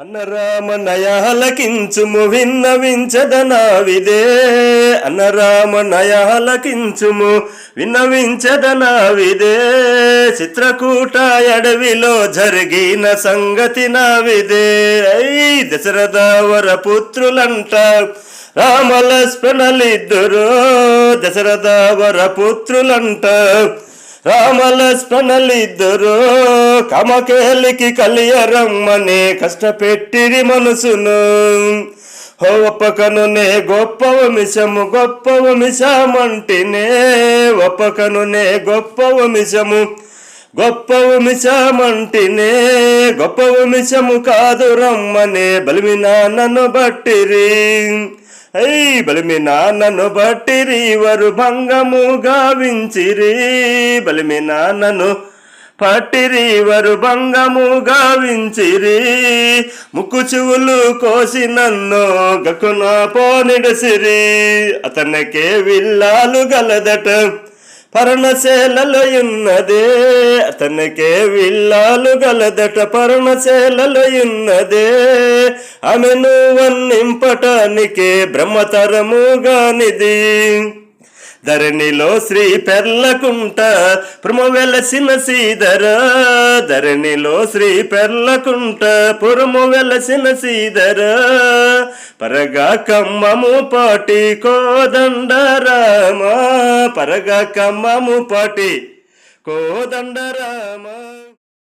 అన్నరామనయాలకించుము విన్నవించదనావిదే అన్నరామనయాలకించుము విన్నవించదనావిదే చిత్రకూట అడవిలో జరిగిన సంగతి నావిదే దశరథవర పుత్రులంట రామలక్ష్మణులిద్దరు దశరథవర పుత్రులంట రామలక్ష్మణులిద్దరు కమకేలికి కలియరమ్మనే కష్టపెట్టిరి మనసును ఒప్పకనునే గొప్ప వంశమంటినే ఒప్పకనునే గొప్ప వంశమంటినే గొప్ప వంశము కాదు రమ్మనే బలిమి నాన్నను బట్టిరి బలిమి నాన్నను బట్టిరి వరు భంగము గావించిరి బలిమి నాన్నను పట్టిరి వరు భంగము గావించిరి ముక్కు చెవులు కోసి నన్ను గక్కున పోనిడసిరి అతనికే విల్లాలు గలదట పర్ణశేలలో ఉన్నదే అతనికే విల్లాలు గలదట పర్ణశేలలో ఉన్నదే ఆమెను వర్ణింపటానికే బ్రహ్మతరముగానిది ధరణిలో శ్రీ పెర్లకుంట పురము వెలసిన శ్రీధర ధరణిలో శ్రీ పెర్లకుంట పురము వెలసిన శ్రీధర పరగా కమ్మము పాటి కోదండరామ పరగా కమ్మము పాటి కోదండరామ.